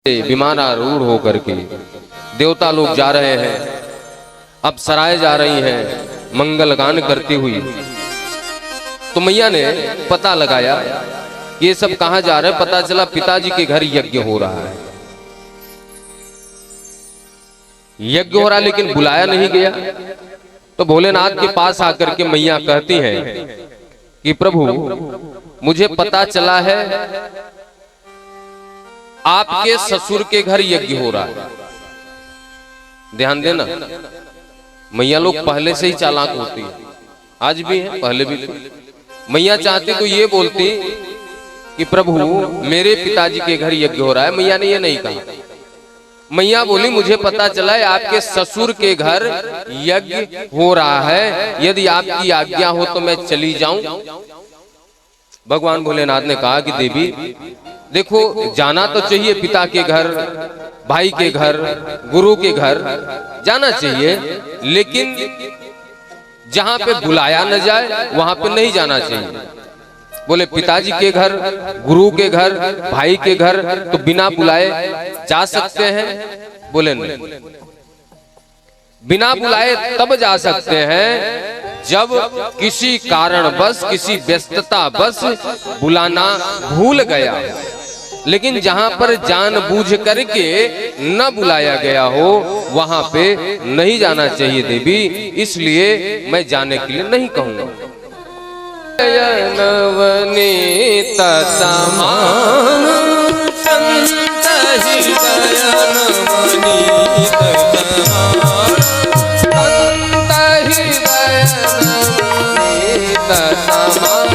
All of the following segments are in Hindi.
विमान आरूढ़ होकर के देवता लोग जा रहे हैं, अब सराय जा रही हैं मंगल गान करती हुई। तो मैया ने पता लगाया ये सब कहां जा रहे हैं। पता चला पिताजी के घर यज्ञ हो रहा है। यज्ञ हो रहा लेकिन बुलाया नहीं गया। तो भोलेनाथ के पास आकर के मैया कहती हैं कि प्रभु मुझे पता चला है आपके ससुर के घर यज्ञ हो रहा है। ध्यान देना, मैया लोग पहले से ही चालाक होती है, आज भी है, पहले भी थी। मैया चाहती तो ये बोलती कि प्रभु मेरे पिताजी के घर यज्ञ हो रहा है। मैया ने ये नहीं कहा। मैया बोली मुझे पता चला है आपके ससुर के घर यज्ञ हो रहा है, यदि आपकी आज्ञा हो तो मैं चली जाऊं। भगवान भोलेनाथ ने कहा कि देवी देखो, जाना तो चाहिए पिता के घर, भाई के घर, गुरु के घर जाना चाहिए, लेकिन जहां पे बुलाया न जाए वहां पे नहीं जाना चाहिए। बोले पिताजी के घर, गुरु के घर, भाई के घर तो बिना बुलाए जा सकते हैं? बोले नहीं, बिना बुलाए तब जा सकते हैं जब किसी कारणवश, किसी व्यस्तता बस बुलाना भूल गया। लेकिन जहां पर जानबूझ करके न बुलाया गया हो वहां पे नहीं जाना चाहिए देवी, इसलिए मैं जाने के लिए नहीं कहूंगा। नवनीत समान संत हृदय नवनीत समान संत हृदय नवनीत समान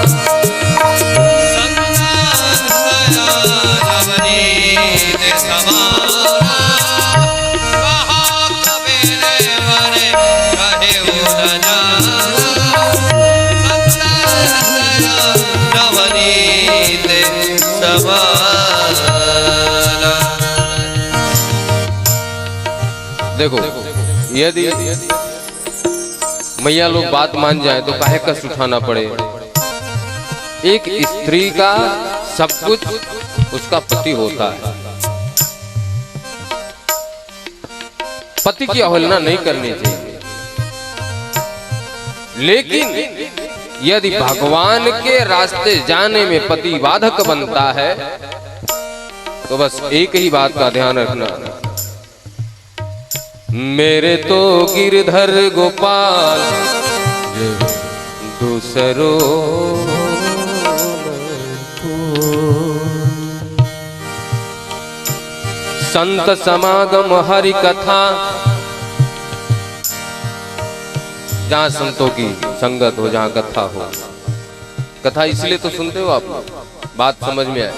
देखो, यदि मैया लोग बात मान जाए तो काहे कष्ट उठाना पड़े। एक स्त्री का सब कुछ उसका पति होता है, पति की अवहेलना नहीं करनी चाहिए। लेकिन यदि भगवान के रास्ते जाने में पति बाधक बनता है तो बस एक ही बात का ध्यान रखना, मेरे तो गिरधर गोपाल दूसरों संत समागम हरि कथा। जहां संतों की संगत हो, जहां कथा हो, कथा इसलिए तो सुनते हो आप, बात समझ में आए।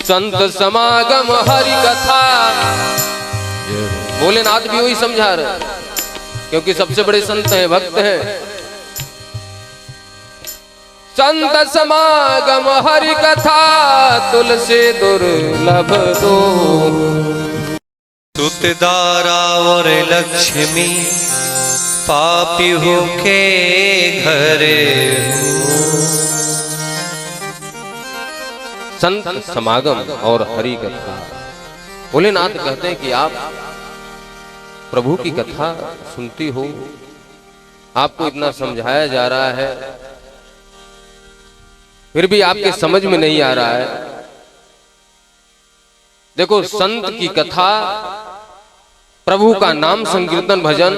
संत समागम हरि कथा, भोलेनाथ भी वही समझा रहे, क्योंकि सबसे बड़े संत हैं, भक्त हैं। संत समागम हरि कथा तुलसी दुर्लभ दो, सुत दारा और लक्ष्मी पापी हो के घरे। संत समागम और हरि कथा। भोलेनाथ कहते हैं कि आप प्रभु की कथा सुनती हो, आपको इतना समझाया जा रहा है, फिर भी आपके समझ में नहीं आ रहा है। देखो, संत की कथा, प्रभु का नाम संकीर्तन भजन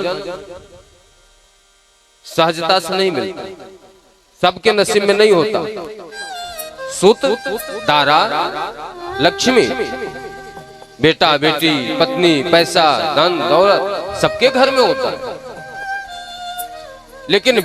सहजता से नहीं मिलता, सबके नसीब में नहीं होता। सुत दारा लक्ष्मी, बेटा बेटी, पत्नी, पैसा, धन दौलत सबके घर में होता है, लेकिन